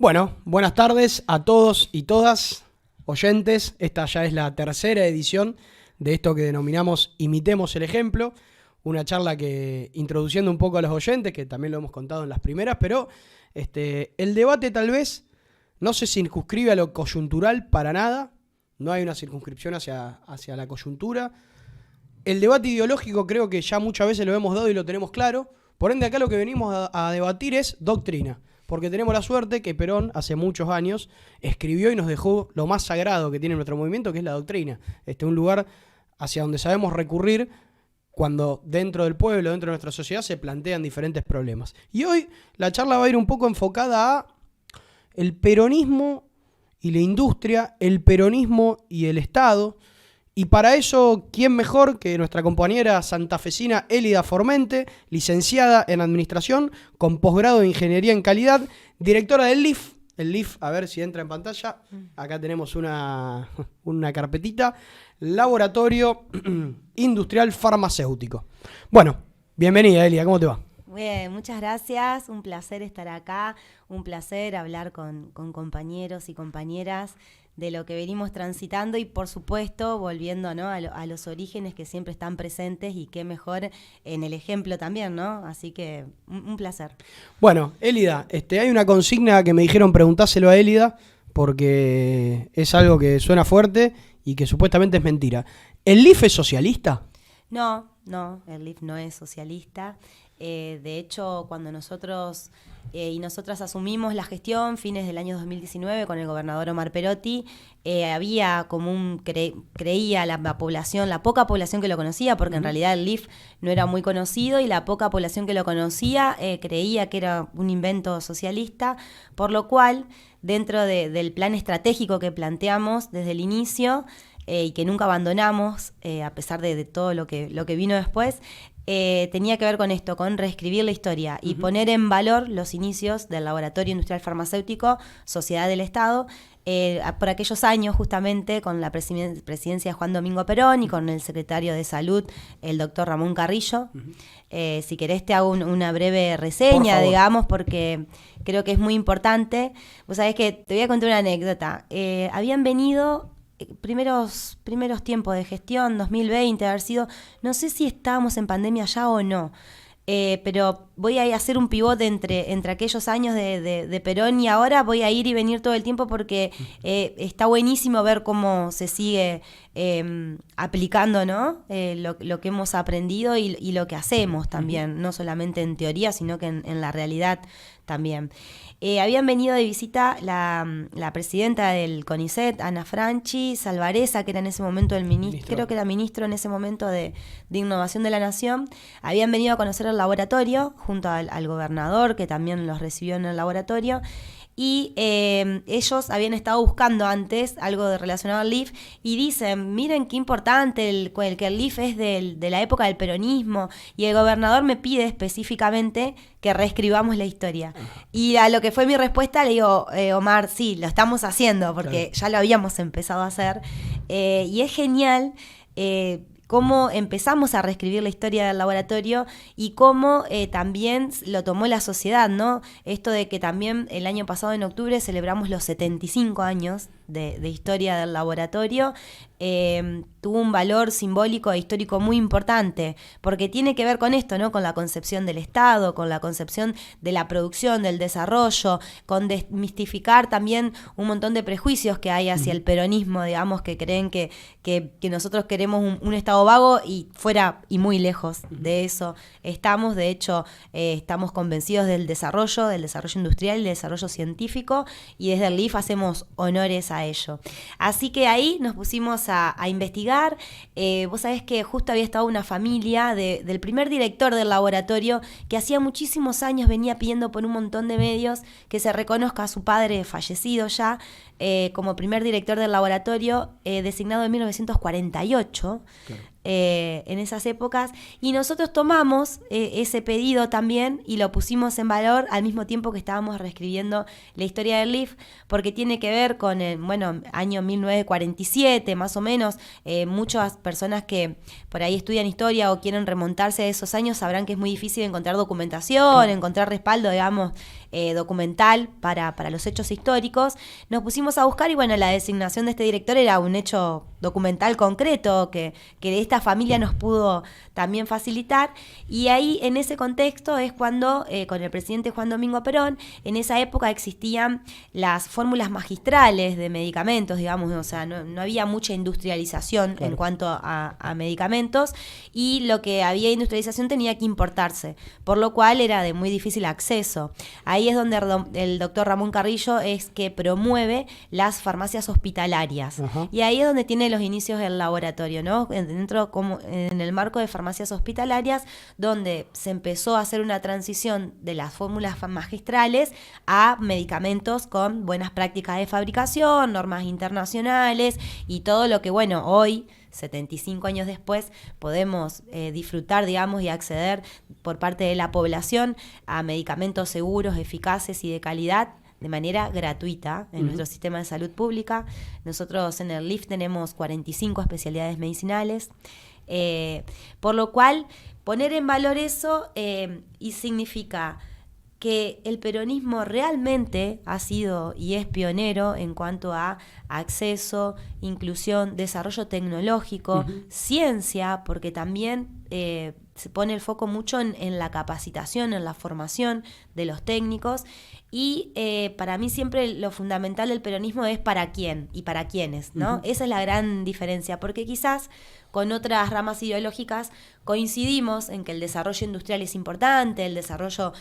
Bueno, buenas tardes a todos y todas, oyentes. Esta ya es la tercera edición de esto que denominamos Imitemos el Ejemplo. Una charla que, introduciendo un poco a los oyentes, que también lo hemos contado en las primeras, pero el debate tal vez no se circunscribe a lo coyuntural para nada. No hay una circunscripción hacia la coyuntura. El debate ideológico creo que ya muchas veces lo hemos dado y lo tenemos claro. Por ende, acá lo que venimos a debatir es doctrina. Porque tenemos la suerte que Perón, hace muchos años, escribió y nos dejó lo más sagrado que tiene nuestro movimiento, que es la doctrina. Un lugar hacia donde sabemos recurrir cuando dentro del pueblo, dentro de nuestra sociedad, se plantean diferentes problemas. Y hoy la charla va a ir un poco enfocada a el peronismo y la industria, el peronismo y el Estado. Y para eso, ¿quién mejor que nuestra compañera santafesina Élida Formente, licenciada en Administración, con posgrado de Ingeniería en Calidad, directora del LIF? El LIF, a ver si entra en pantalla. Acá tenemos una carpetita. Laboratorio Industrial Farmacéutico. Bueno, bienvenida, Élida, ¿cómo te va? Bien, muchas gracias. Un placer estar acá. Un placer hablar con compañeros y compañeras de lo que venimos transitando y, por supuesto, volviendo, ¿no?, a los orígenes que siempre están presentes y qué mejor en el ejemplo también, ¿no? Así que un placer. Bueno, Élida, hay una consigna que me dijeron preguntáselo a Élida porque es algo que suena fuerte y que supuestamente es mentira. ¿El LIF es socialista? No, el LIF no es socialista. De hecho, cuando nosotros y nosotras asumimos la gestión fines del año 2019 con el gobernador Omar Perotti, había como creía la población, la poca población que lo conocía, porque en realidad el LIF no era muy conocido y la poca población que lo conocía creía que era un invento socialista, por lo cual dentro del plan estratégico que planteamos desde el inicio y que nunca abandonamos, a pesar de todo lo que vino después, tenía que ver con esto, con reescribir la historia y poner en valor los inicios del Laboratorio Industrial Farmacéutico, Sociedad del Estado, por aquellos años justamente con la presidencia de Juan Domingo Perón y con el secretario de Salud, el doctor Ramón Carrillo. Si querés te hago una breve reseña, digamos, porque creo que es muy importante. Vos sabés que te voy a contar una anécdota. Habían venido primeros tiempos de gestión, 2020 haber sido, no sé si estábamos en pandemia ya o no, pero voy a hacer un pivote entre aquellos años de Perón y ahora, voy a ir y venir todo el tiempo porque está buenísimo ver cómo se sigue aplicando, ¿no? Lo que hemos aprendido y lo que hacemos también, no solamente en teoría, sino que en la realidad también. Habían venido de visita la presidenta del CONICET, Ana Franchi, Salvareza, que era en ese momento el ministro, creo que era ministro en ese momento de Innovación de la Nación. Habían venido a conocer el laboratorio junto al gobernador, que también los recibió en el laboratorio. Y ellos habían estado buscando antes algo relacionado al LIF y dicen, miren qué importante que el LIF es de la época del peronismo, y el gobernador me pide específicamente que reescribamos la historia. Y a lo que fue mi respuesta le digo, Omar, sí, lo estamos haciendo porque ya lo habíamos empezado a hacer, y es genial cómo empezamos a reescribir la historia del laboratorio y cómo también lo tomó la sociedad, ¿no? Esto de que también el año pasado en octubre celebramos los 75 años de historia del laboratorio, tuvo un valor simbólico e histórico muy importante, porque tiene que ver con esto, ¿no? Con la concepción del Estado, con la concepción de la producción, del desarrollo, con desmistificar también un montón de prejuicios que hay hacia el peronismo, digamos, que creen que nosotros queremos un Estado vago y fuera y muy lejos de eso estamos. De hecho, estamos convencidos del desarrollo industrial y del desarrollo científico, y desde el LIF hacemos honores a ello. Así que ahí nos pusimos a investigar. Vos sabés que justo había estado una familia del primer director del laboratorio que hacía muchísimos años venía pidiendo por un montón de medios que se reconozca a su padre fallecido ya como primer director del laboratorio, designado en 1948. Claro. en esas épocas, y nosotros tomamos ese pedido también y lo pusimos en valor al mismo tiempo que estábamos reescribiendo la historia del LIF, porque tiene que ver con el año 1947 más o menos. Muchas personas que por ahí estudian historia o quieren remontarse a esos años sabrán que es muy difícil encontrar documentación, encontrar respaldo, digamos, documental para los hechos históricos. Nos pusimos a buscar y bueno, la designación de este director era un hecho documental concreto que esta familia nos pudo también facilitar, y ahí en ese contexto es cuando con el presidente Juan Domingo Perón, en esa época existían las fórmulas magistrales de medicamentos, digamos, o sea, no había mucha industrialización en cuanto a medicamentos, y lo que había industrialización tenía que importarse, por lo cual era de muy difícil acceso. Ahí es donde el doctor Ramón Carrillo es que promueve las farmacias hospitalarias. Ajá. Y ahí es donde tiene los inicios del laboratorio, ¿no? Dentro, como en el marco de farmacias hospitalarias, donde se empezó a hacer una transición de las fórmulas magistrales a medicamentos con buenas prácticas de fabricación, normas internacionales y todo lo que, bueno, hoy 75 años después podemos disfrutar, digamos, y acceder por parte de la población a medicamentos seguros, eficaces y de calidad de manera gratuita en nuestro sistema de salud pública. Nosotros en el LIF tenemos 45 especialidades medicinales, por lo cual poner en valor eso y significa que el peronismo realmente ha sido y es pionero en cuanto a acceso, inclusión, desarrollo tecnológico, ciencia, porque también se pone el foco mucho en la capacitación, en la formación de los técnicos, y para mí siempre lo fundamental del peronismo es para quién y para quiénes, ¿no? Esa es la gran diferencia, porque quizás con otras ramas ideológicas coincidimos en que el desarrollo industrial es importante, el desarrollo,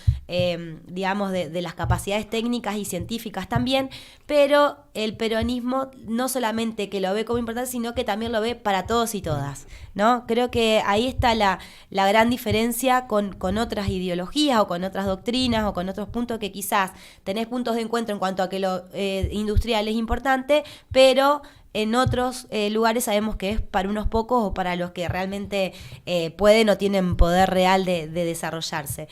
digamos, de las capacidades técnicas y científicas también, pero el peronismo no solamente que lo ve como importante, sino que también lo ve para todos y todas, ¿no? Creo que ahí está la gran diferencia con otras ideologías o con otras doctrinas o con otros puntos que quizás tenés puntos de encuentro en cuanto a que lo industrial es importante, pero en otros lugares sabemos que es para unos pocos o para los que realmente pueden o tienen poder real de desarrollarse.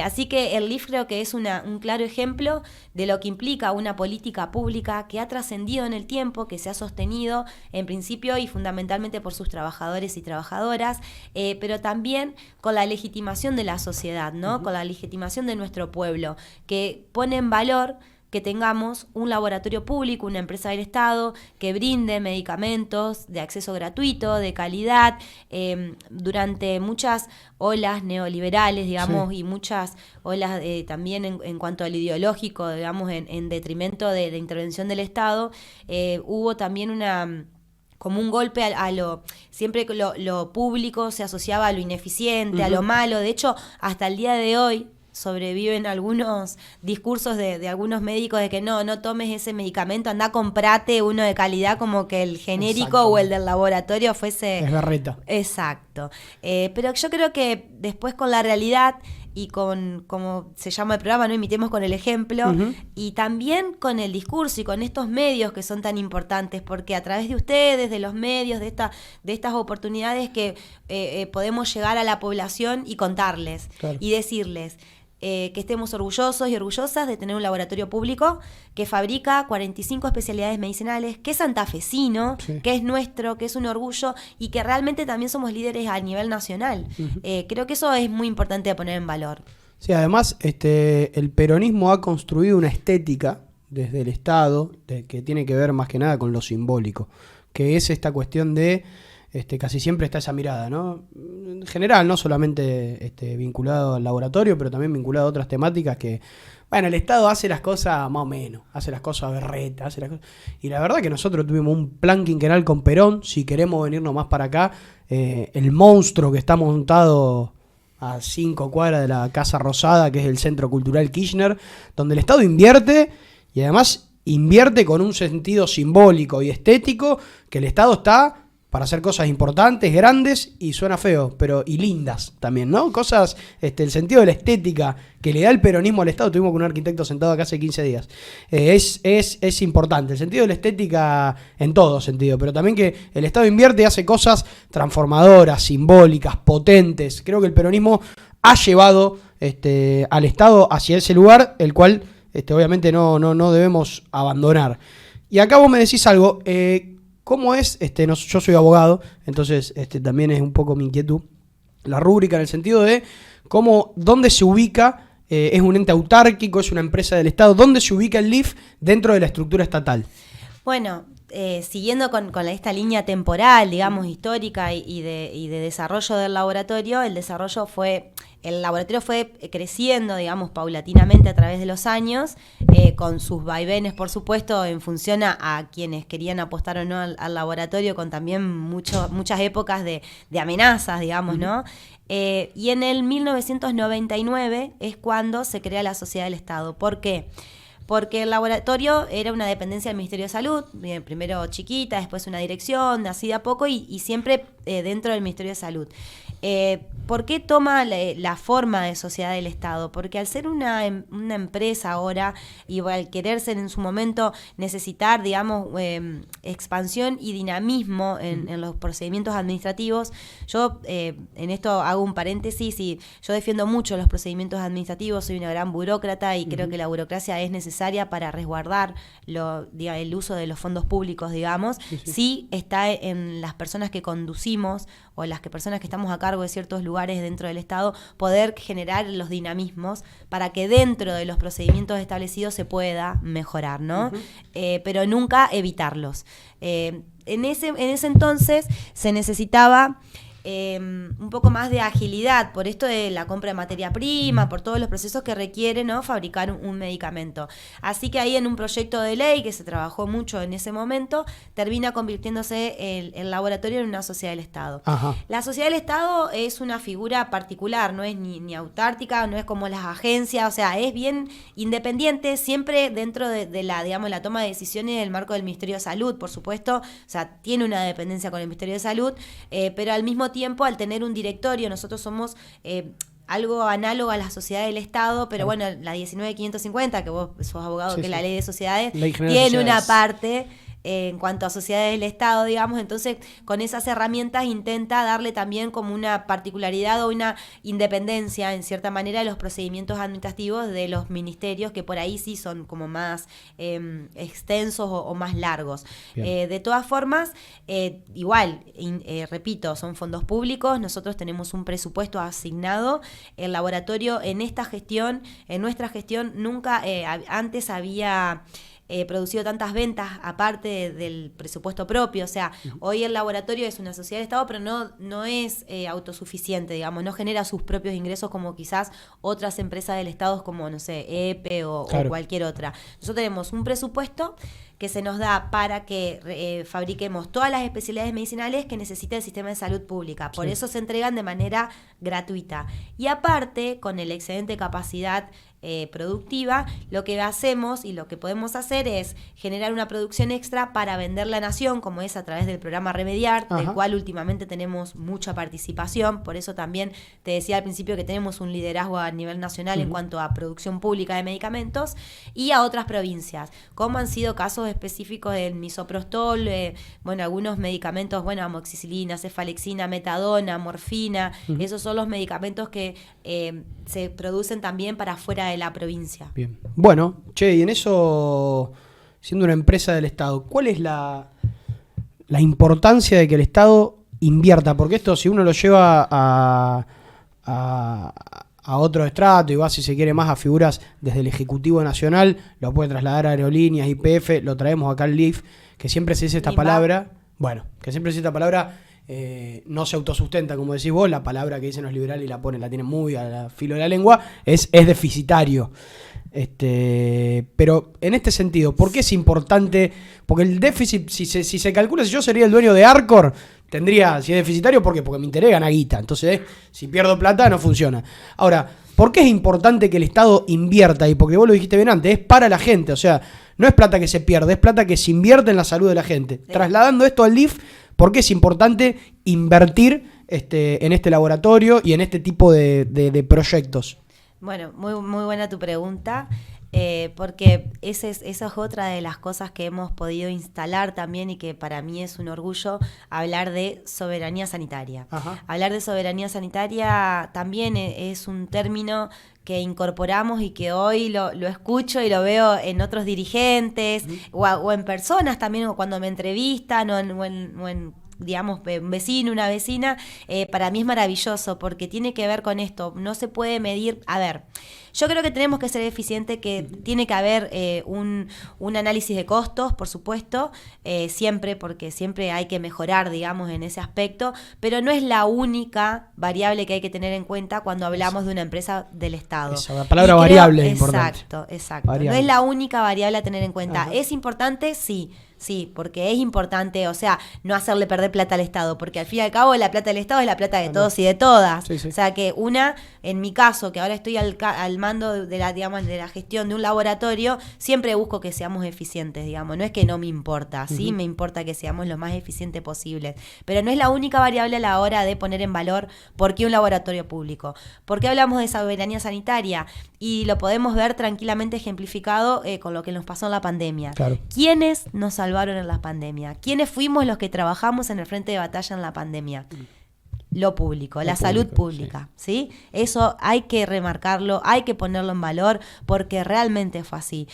Así que el LIF creo que es un claro ejemplo de lo que implica una política pública que ha trascendido en el tiempo, que se ha sostenido en principio y fundamentalmente por sus trabajadores y trabajadoras, pero también con la legitimación de la sociedad, ¿no? Con la legitimación de nuestro pueblo, que pone en valor que tengamos un laboratorio público, una empresa del Estado que brinde medicamentos de acceso gratuito, de calidad, durante muchas olas neoliberales, digamos, y muchas olas también en cuanto al ideológico, digamos, en detrimento de la intervención del Estado, hubo también como un golpe a lo... Siempre lo público se asociaba a lo ineficiente, a lo malo. De hecho, hasta el día de hoy sobreviven algunos discursos de algunos médicos de que no tomes ese medicamento, anda comprate uno de calidad, como que el genérico o el del laboratorio fuese... Es berreta. Exacto. Pero yo creo que después con la realidad y con, como se llama el programa, no imitemos con el ejemplo, y también con el discurso y con estos medios que son tan importantes, porque a través de ustedes, de los medios, de estas oportunidades que podemos llegar a la población y contarles, y decirles que estemos orgullosos y orgullosas de tener un laboratorio público que fabrica 45 especialidades medicinales, que es santafesino, que es nuestro, que es un orgullo y que realmente también somos líderes a nivel nacional. Creo que eso es muy importante de poner en valor. Sí, además el peronismo ha construido una estética desde el Estado que tiene que ver más que nada con lo simbólico, que es esta cuestión de... casi siempre está esa mirada, ¿no? En general, no solamente vinculado al laboratorio, pero también vinculado a otras temáticas que, bueno, el Estado hace las cosas más o menos, hace las cosas berretas, y la verdad que nosotros tuvimos un plan quinquenal con Perón, si queremos venirnos más para acá, el monstruo que está montado a 5 cuadras de la Casa Rosada, que es el Centro Cultural Kirchner, donde el Estado invierte, y además invierte con un sentido simbólico y estético, que el Estado está para hacer cosas importantes, grandes, y suena feo, y lindas también, ¿no? Cosas, el sentido de la estética que le da el peronismo al Estado. Tuvimos con un arquitecto sentado acá hace 15 días. Es importante, el sentido de la estética en todo sentido, pero también que el Estado invierte y hace cosas transformadoras, simbólicas, potentes. Creo que el peronismo ha llevado al Estado hacia ese lugar, el cual obviamente no debemos abandonar. Y acá vos me decís algo, ¿cómo es? Yo soy abogado, entonces también es un poco mi inquietud, la rúbrica en el sentido de dónde se ubica, es un ente autárquico, es una empresa del Estado, ¿dónde se ubica el LIF dentro de la estructura estatal? Bueno, siguiendo con esta línea temporal, digamos, histórica y de desarrollo del laboratorio, el laboratorio fue creciendo, digamos, paulatinamente a través de los años, con sus vaivenes, por supuesto, en función a quienes querían apostar o no al laboratorio, con también muchas épocas de amenazas, digamos, ¿no? Y en el 1999 es cuando se crea la Sociedad del Estado. ¿Por qué? Porque el laboratorio era una dependencia del Ministerio de Salud, primero chiquita, después una dirección, así de a poco, y siempre dentro del Ministerio de Salud. ¿Por qué toma la forma de sociedad del Estado? Porque al ser una empresa ahora y al querer ser en su momento necesitar, digamos, expansión y dinamismo en los procedimientos administrativos, yo en esto hago un paréntesis y yo defiendo mucho los procedimientos administrativos, soy una gran burócrata y creo que la burocracia es necesaria para resguardar el uso de los fondos públicos, digamos. Sí está en las personas que conducimos o las personas que estamos a cargo de ciertos lugares dentro del Estado, poder generar los dinamismos para que dentro de los procedimientos establecidos se pueda mejorar, ¿no? Pero nunca evitarlos. En ese entonces se necesitaba un poco más de agilidad por esto de la compra de materia prima, por todos los procesos que requiere, ¿no?, fabricar un medicamento. Así que ahí en un proyecto de ley que se trabajó mucho en ese momento, termina convirtiéndose el laboratorio en una sociedad del Estado. Ajá. La sociedad del Estado es una figura particular, no es ni autárquica, no es como las agencias, o sea, es bien independiente, siempre dentro de la toma de decisiones del marco del Ministerio de Salud, por supuesto, o sea, tiene una dependencia con el Ministerio de Salud, pero al mismo tiempo, al tener un directorio, nosotros somos algo análogo a la sociedad del Estado, pero bueno, la 19.550, que vos sos abogado, que es la ley de sociedades, tiene una parte en cuanto a sociedades del Estado, digamos. Entonces con esas herramientas intenta darle también como una particularidad o una independencia en cierta manera de los procedimientos administrativos de los ministerios, que por ahí sí son como más extensos o más largos. De todas formas, igual, repito, son fondos públicos, nosotros tenemos un presupuesto asignado. El laboratorio en nuestra gestión nunca antes había producido tantas ventas aparte del presupuesto propio. O sea, hoy el laboratorio es una sociedad de Estado, pero no es autosuficiente, digamos, no genera sus propios ingresos como quizás otras empresas del Estado como, no sé, EPE o cualquier otra. Nosotros tenemos un presupuesto que se nos da para que fabriquemos todas las especialidades medicinales que necesita el sistema de salud pública. Por eso se entregan de manera gratuita. Y aparte, con el excedente de capacidad productiva, lo que hacemos y lo que podemos hacer es generar una producción extra para vender la nación, como es a través del programa Remediar, del cual últimamente tenemos mucha participación. Por eso también te decía al principio que tenemos un liderazgo a nivel nacional en cuanto a producción pública de medicamentos, y a otras provincias, como han sido casos específicos del misoprostol, algunos medicamentos, amoxicilina, cefalexina, metadona, morfina, esos son los medicamentos que se producen también para afuera de la provincia. Bien. Bueno, y en eso, siendo una empresa del Estado, ¿cuál es la importancia de que el Estado invierta? Porque esto, si uno lo lleva a otro estrato y va, si se quiere, más a figuras desde el Ejecutivo Nacional, lo puede trasladar a aerolíneas, YPF, lo traemos acá al LIF, que siempre se dice esta palabra, no se autosustenta, como decís vos, la palabra que dicen los liberales y la tienen muy al filo de la lengua, es deficitario. Pero en este sentido, ¿por qué es importante? Porque el déficit, si se calcula, si yo sería el dueño de Arcor, si es deficitario, ¿por qué? Porque me interesa ganar guita. Entonces, si pierdo plata, no funciona. Ahora, ¿por qué es importante que el Estado invierta? Y porque vos lo dijiste bien antes, es para la gente. O sea, no es plata que se pierde, es plata que se invierte en la salud de la gente. Trasladando esto al LIF, ¿Por qué es importante invertir en este laboratorio y en este tipo de proyectos? Bueno, muy, muy buena tu pregunta. Porque esa es otra de las cosas que hemos podido instalar también y que para mí es un orgullo, hablar de soberanía sanitaria. Ajá. Hablar de soberanía sanitaria también es un término que incorporamos y que hoy lo escucho y lo veo en otros dirigentes o en personas también, o cuando me entrevistan o en digamos, un vecino, una vecina. Para mí es maravilloso porque tiene que ver con esto. No se puede medir. A ver, yo creo que tenemos que ser eficientes, que tiene que haber un análisis de costos, por supuesto, siempre, porque siempre hay que mejorar, digamos, en ese aspecto, pero no es la única variable que hay que tener en cuenta cuando hablamos de una empresa del Estado. Esa, la palabra variable es importante. Exacto. Variable. No es la única variable a tener en cuenta. Ajá. ¿Es importante? Sí, porque es importante, o sea, no hacerle perder plata al Estado, porque al fin y al cabo la plata del Estado es la plata de todos y de todas. Sí, sí. O sea que en mi caso, que ahora estoy al mando de la gestión de un laboratorio, siempre busco que seamos eficientes, digamos. No es que no me importa, sí me importa que seamos lo más eficientes posibles, pero no es la única variable a la hora de poner en valor por qué un laboratorio público. ¿Por qué hablamos de soberanía sanitaria? Y lo podemos ver tranquilamente ejemplificado con lo que nos pasó en la pandemia. Claro. ¿Quiénes nos salvaron en la pandemia? ¿Quiénes fuimos los que trabajamos en el frente de batalla en la pandemia? Lo público, la salud pública, ¿sí? Eso hay que remarcarlo, hay que ponerlo en valor porque realmente fue así.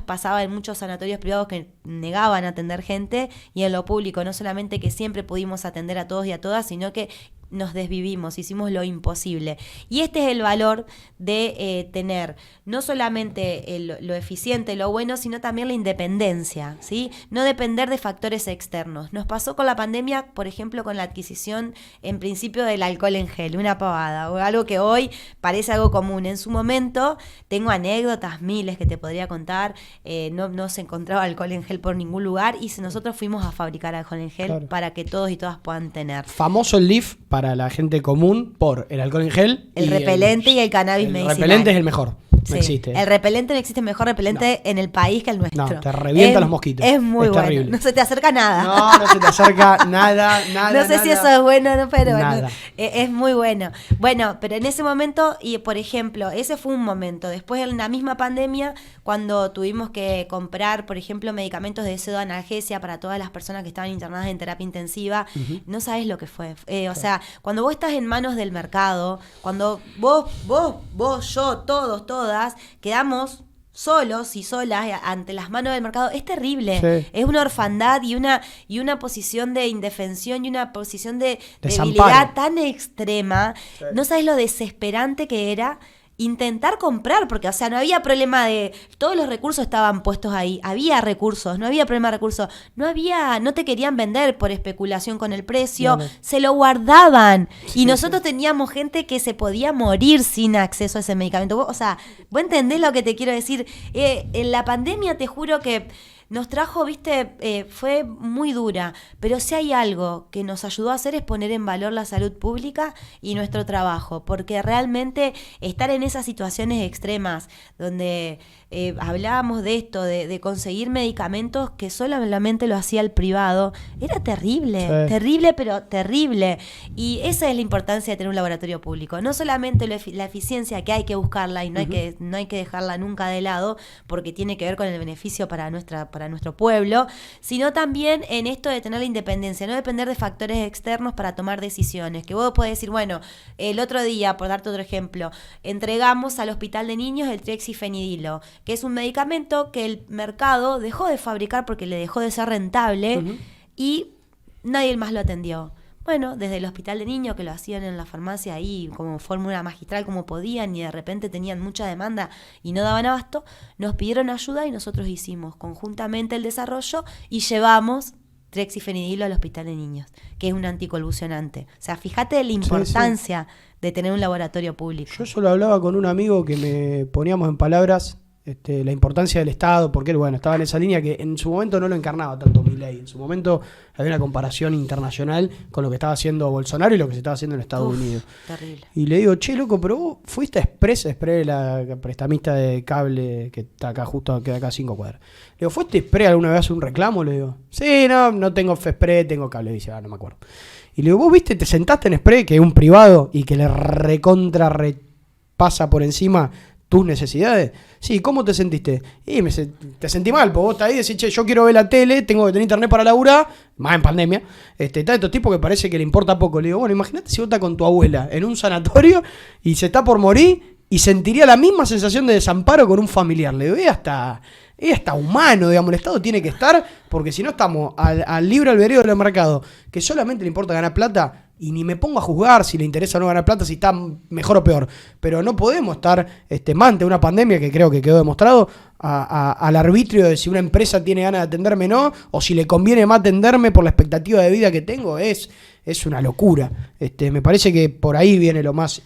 Pasaba en muchos sanatorios privados que negaban atender gente, y en lo público no solamente que siempre pudimos atender a todos y a todas, sino que nos desvivimos, hicimos lo imposible. Y este es el valor de tener no solamente lo eficiente, lo bueno, sino también la independencia, ¿sí? No depender de factores externos. Nos pasó con la pandemia, por ejemplo, con la adquisición en principio del alcohol en gel, una pavada, o algo que hoy parece algo común. En su momento tengo anécdotas, miles que te podría contar. No se encontraba alcohol en gel por ningún lugar y nosotros fuimos a fabricar alcohol en gel para que todos y todas puedan tener. Famoso el LIF para la gente común por el alcohol en gel. El repelente y el cannabis medicinal. El repelente es el mejor. No Sí. existe. El repelente no existe mejor repelente en el país que el nuestro. No, te revienta los mosquitos. Es muy es bueno. terrible. No se te acerca nada. No se te acerca nada. No sé si eso es bueno o no, pero nada. Es muy bueno. Bueno, pero en ese momento, y por ejemplo, ese fue un momento. Después en la misma pandemia, cuando tuvimos que comprar, por ejemplo, medicamentos de pseudoanalgesia para todas las personas que estaban internadas en terapia intensiva, no sabes lo que fue. O sea, cuando vos estás en manos del mercado, cuando vos, yo, todos, todas, quedamos solos y solas ante las manos del mercado, es terrible. Sí. Es una orfandad y una posición de indefensión y una posición de Desamparo. debilidad tan extrema. Sí. No sabes lo desesperante que era intentar comprar, porque, o sea, no había problema de... Todos los recursos estaban puestos ahí. Había recursos, no había problema de recursos. No te querían vender por especulación con el precio. No. Se lo guardaban. Sí, y nosotros teníamos gente que se podía morir sin acceso a ese medicamento. O sea, ¿vos entendés lo que te quiero decir? En la pandemia, te juro que nos trajo, fue muy dura, pero si hay algo que nos ayudó a hacer es poner en valor la salud pública y nuestro trabajo, porque realmente estar en esas situaciones extremas donde hablábamos de esto, de conseguir medicamentos que solamente lo hacía el privado, era terrible, terrible, pero terrible. Y esa es la importancia de tener un laboratorio público, no solamente la eficiencia, que hay que buscarla y no hay que dejarla nunca de lado, porque tiene que ver con el beneficio para nuestro pueblo, sino también en esto de tener la independencia, no depender de factores externos para tomar decisiones, que vos podés decir, bueno, el otro día, por darte otro ejemplo, entregamos al Hospital de Niños el trexifenidilo, que es un medicamento que el mercado dejó de fabricar porque le dejó de ser rentable y nadie más lo atendió. Bueno, desde el Hospital de Niños, que lo hacían en la farmacia ahí como fórmula magistral como podían, y de repente tenían mucha demanda y no daban abasto, nos pidieron ayuda y nosotros hicimos conjuntamente el desarrollo y llevamos trexifenidilo al Hospital de Niños, que es un anticonvulsionante. O sea, fíjate la importancia de tener un laboratorio público. Yo solo hablaba con un amigo que me poníamos en palabras la importancia del Estado, porque él, bueno, estaba en esa línea que en su momento no lo encarnaba tanto Milei. En su momento había una comparación internacional con lo que estaba haciendo Bolsonaro y lo que se estaba haciendo en Estados Unidos. Terrible. Y le digo, che, loco, pero vos fuiste a Express, la prestamista de cable que está acá, justo queda acá a 5 cuadras. Le digo, ¿fuiste a Express alguna vez a hacer un reclamo? Le digo, sí, no tengo Express, tengo cable. Dice, no me acuerdo. Y le digo, ¿vos viste, te sentaste en Express, que es un privado y que le repasa por encima tus necesidades? Sí, ¿cómo te sentiste? Y te sentí mal, porque vos estás ahí y decís, che, yo quiero ver la tele, tengo que tener internet para laburar, más en pandemia. Está estos tipos que parece que le importa poco. Le digo, bueno, imagínate si vos estás con tu abuela en un sanatorio y se está por morir y sentiría la misma sensación de desamparo con un familiar. Le digo, es hasta humano, digamos, el Estado tiene que estar, porque si no estamos al libre albedrío del mercado, que solamente le importa ganar plata. Y ni me pongo a juzgar si le interesa o no ganar plata, si está mejor o peor. Pero no podemos estar más ante una pandemia que creo que quedó demostrado al arbitrio de si una empresa tiene ganas de atenderme o no, o si le conviene más atenderme por la expectativa de vida que tengo. Es una locura. Me parece que por ahí viene lo más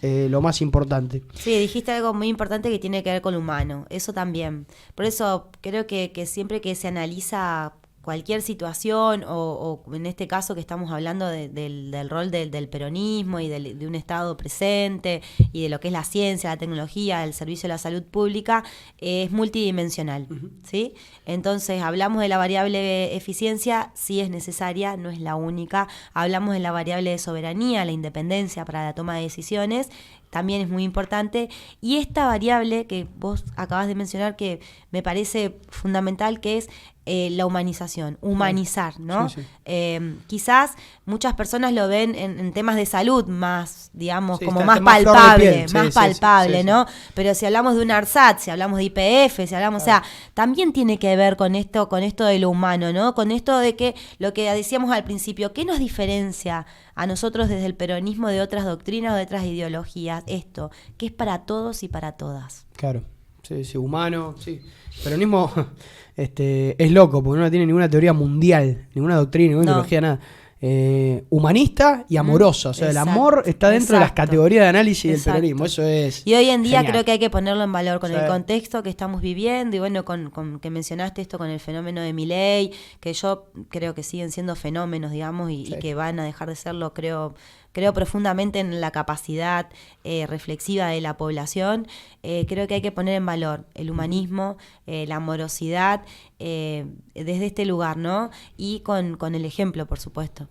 importante. Sí, dijiste algo muy importante que tiene que ver con lo humano. Eso también. Por eso creo que siempre que se analiza cualquier situación o en este caso que estamos hablando del rol del peronismo y de un Estado presente y de lo que es la ciencia, la tecnología, el servicio de la salud pública, es multidimensional, ¿sí? Entonces hablamos de la variable eficiencia, sí es necesaria, no es la única. Hablamos de la variable de soberanía, la independencia para la toma de decisiones, también es muy importante. Y esta variable que vos acabas de mencionar, que me parece fundamental, que es la humanización, humanizar, ¿no? Sí. Quizás muchas personas lo ven en temas de salud más, digamos, sí, como más palpable, ¿no? Sí. Pero si hablamos de un ARSAT, si hablamos de IPF, si hablamos, o sea, también tiene que ver con esto de lo humano, ¿no? Con esto de que lo que decíamos al principio, ¿qué nos diferencia a nosotros desde el peronismo de otras doctrinas o de otras ideologías? Esto, que es para todos y para todas. Claro, sí, humano, sí. Peronismo es loco, porque no tiene ninguna teoría mundial, ninguna doctrina, ninguna ideología, nada. Humanista y amorosa, o sea, el amor está dentro de las categorías de análisis del peronismo, eso es. Y hoy en día genial. Creo que hay que ponerlo en valor con el contexto que estamos viviendo y bueno, con que mencionaste esto con el fenómeno de Milei, que yo creo que siguen siendo fenómenos, digamos, y que van a dejar de serlo, creo profundamente en la capacidad reflexiva de la población. Creo que hay que poner en valor el humanismo, la amorosidad, desde este lugar, ¿no? Y con el ejemplo, por supuesto.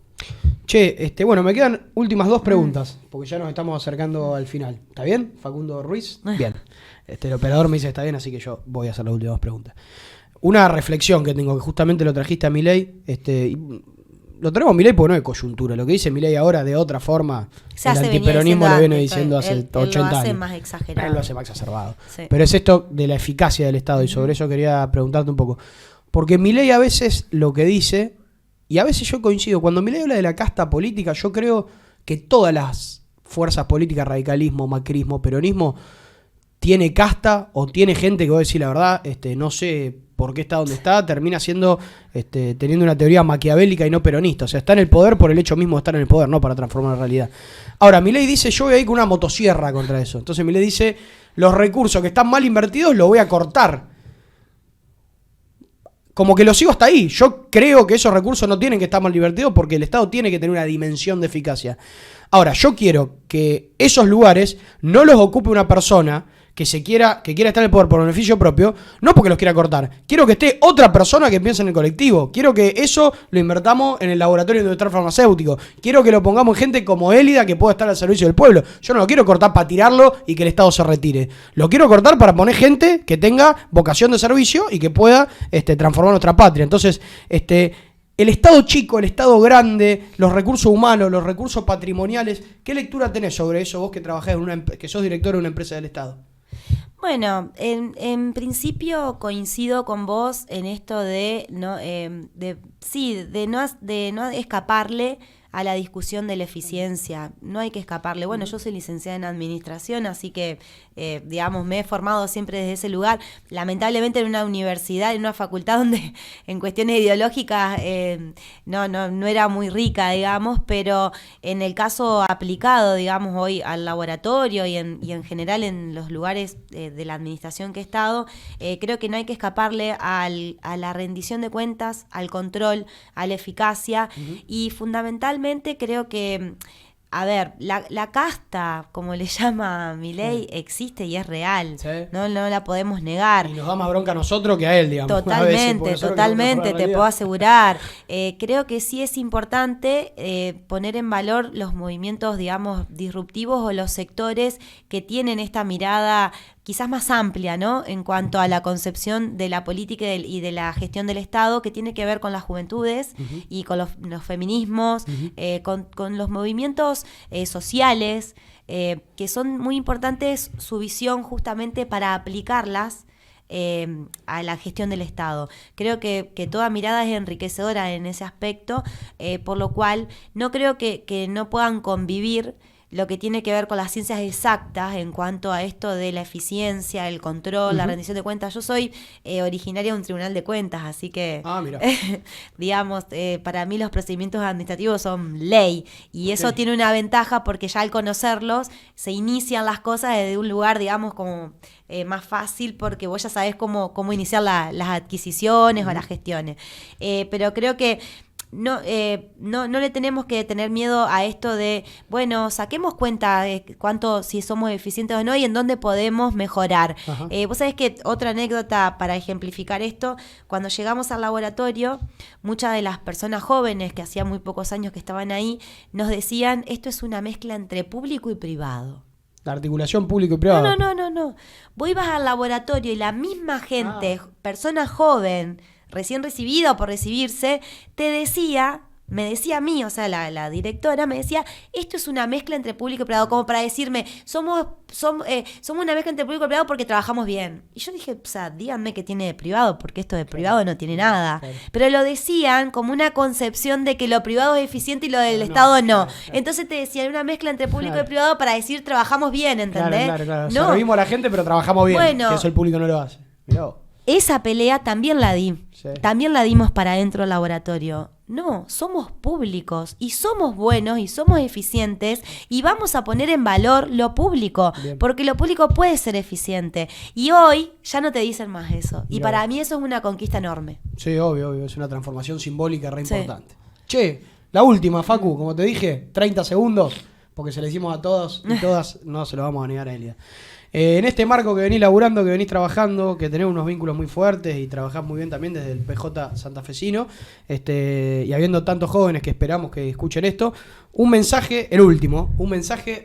Che, bueno, me quedan últimas 2 preguntas, porque ya nos estamos acercando al final. ¿Está bien, Facundo Ruiz? Bien. El operador me dice está bien, así que yo voy a hacer las últimas 2 preguntas. Una reflexión que tengo, que justamente lo trajiste a Milei, lo traemos a Milei porque no es coyuntura. Lo que dice Milei ahora de otra forma, el antiperonismo lo viene diciendo hace 80 años. Él lo hace más exagerado. Él lo hace más exacerbado. Sí. Pero es esto de la eficacia del Estado y sobre eso quería preguntarte un poco. Porque Milei a veces lo que dice, y a veces yo coincido, cuando Milei habla de la casta política, yo creo que todas las fuerzas políticas, radicalismo, macrismo, peronismo, tiene casta o tiene gente que vos decís la verdad, no sé por qué está donde está, termina siendo teniendo una teoría maquiavélica y no peronista. O sea, está en el poder por el hecho mismo de estar en el poder, no para transformar la realidad. Ahora, Milei dice, yo voy a ir con una motosierra contra eso. Entonces Milei dice, los recursos que están mal invertidos los voy a cortar. Como que lo sigo hasta ahí. Yo creo que esos recursos no tienen que estar mal invertidos porque el Estado tiene que tener una dimensión de eficacia. Ahora, yo quiero que esos lugares no los ocupe una persona que quiera estar en el poder por beneficio propio, no porque los quiera cortar. Quiero que esté otra persona que piense en el colectivo. Quiero que eso lo invertamos en el laboratorio industrial farmacéutico. Quiero que lo pongamos en gente como Élida que pueda estar al servicio del pueblo. Yo no lo quiero cortar para tirarlo y que el Estado se retire. Lo quiero cortar para poner gente que tenga vocación de servicio y que pueda transformar nuestra patria. Entonces, el Estado chico, el Estado grande, los recursos humanos, los recursos patrimoniales, ¿qué lectura tenés sobre eso vos que trabajás que sos director de una empresa del Estado? Bueno, en principio coincido con vos en esto de no escaparle a la discusión de la eficiencia. No hay que escaparle. Bueno, yo soy licenciada en administración, así que, digamos, me he formado siempre desde ese lugar. Lamentablemente en una universidad, en una facultad donde en cuestiones ideológicas no era muy rica, digamos, pero en el caso aplicado, digamos, hoy al laboratorio y en general en los lugares de la administración que he estado, creo que no hay que escaparle a la rendición de cuentas, al control, a la eficacia y fundamentalmente creo que, a ver, la casta, como le llama Milei, existe y es real. Sí. No la podemos negar. Y nos da más bronca a nosotros que a él, digamos. Totalmente, te puedo asegurar. Creo que sí es importante poner en valor los movimientos, digamos, disruptivos o los sectores que tienen esta mirada quizás más amplia, ¿no? En cuanto a la concepción de la política y de la gestión del Estado, que tiene que ver con las juventudes y con los feminismos, con los movimientos sociales, que son muy importantes su visión justamente para aplicarlas a la gestión del Estado. Creo que toda mirada es enriquecedora en ese aspecto, por lo cual no creo que no puedan convivir lo que tiene que ver con las ciencias exactas en cuanto a esto de la eficiencia, el control, la rendición de cuentas. Yo soy originaria de un tribunal de cuentas, así que, digamos, para mí los procedimientos administrativos son ley y eso tiene una ventaja porque ya al conocerlos se inician las cosas desde un lugar, digamos, como más fácil porque vos ya sabés cómo iniciar las adquisiciones o las gestiones. Pero creo que no le tenemos que tener miedo a esto de, bueno, saquemos cuenta de si somos eficientes o no y en dónde podemos mejorar. Vos sabés que otra anécdota para ejemplificar esto, cuando llegamos al laboratorio, muchas de las personas jóvenes que hacía muy pocos años que estaban ahí, nos decían, esto es una mezcla entre público y privado. La articulación público y privado. No. Vos ibas al laboratorio y la misma gente, persona joven, recién recibida o por recibirse, me decía a mí, o sea, la directora me decía, esto es una mezcla entre público y privado, como para decirme, somos una mezcla entre público y privado porque trabajamos bien. Y yo dije, o sea, díganme qué tiene de privado, porque esto de privado no tiene nada. Claro. Pero lo decían como una concepción de que lo privado es eficiente y lo del Estado no. Claro. Entonces te decían una mezcla entre público y privado para decir trabajamos bien, ¿entendés? Claro. No. Servimos a la gente, pero trabajamos bien, bueno, que eso el público no lo hace. Mirá vos. Esa pelea también la di. Sí. También la dimos para dentro del laboratorio. No, somos públicos y somos buenos y somos eficientes y vamos a poner en valor lo público, porque lo público puede ser eficiente. Y hoy ya no te dicen más eso. Y para mí eso es una conquista enorme. Sí, obvio. Es una transformación simbólica re importante. Che, la última, Facu, como te dije, 30 segundos, porque se le decimos a todos y todas, no se lo vamos a negar a Elia. En este marco que venís laburando, que venís trabajando, que tenés unos vínculos muy fuertes y trabajás muy bien también desde el PJ santafesino, y habiendo tantos jóvenes que esperamos que escuchen esto, un mensaje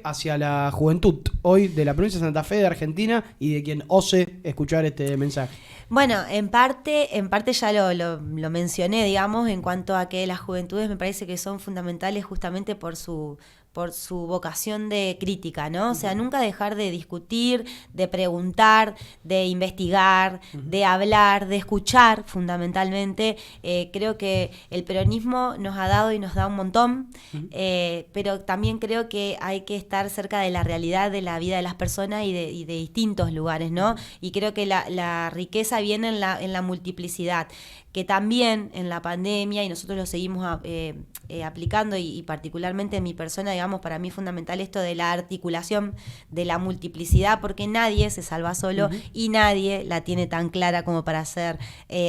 hacia la juventud hoy de la provincia de Santa Fe, de Argentina, y de quien ose escuchar este mensaje. Bueno, en parte ya lo mencioné, digamos, en cuanto a que las juventudes me parece que son fundamentales justamente por su vocación de crítica, ¿no? O sea, nunca dejar de discutir, de preguntar, de investigar, de hablar, de escuchar, fundamentalmente. Creo que el peronismo nos ha dado y nos da un montón, pero también creo que hay que estar cerca de la realidad de la vida de las personas y de distintos lugares, ¿no? Y creo que la riqueza viene en la multiplicidad, que también en la pandemia, y nosotros lo seguimos aplicando, y particularmente en mi persona, digamos, para mí es fundamental esto de la articulación, de la multiplicidad, porque nadie se salva solo y nadie la tiene tan clara como para ser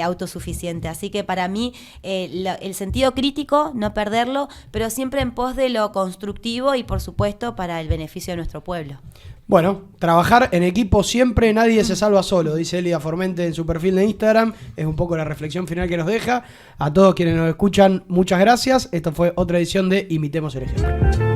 autosuficiente. Así que para mí el sentido crítico, no perderlo, pero siempre en pos de lo constructivo y por supuesto para el beneficio de nuestro pueblo. Bueno, trabajar en equipo siempre, nadie se salva solo, dice Elia Formente en su perfil de Instagram. Es un poco la reflexión final que nos deja. A todos quienes nos escuchan, muchas gracias. Esto fue otra edición de Imitemos el Ejemplo.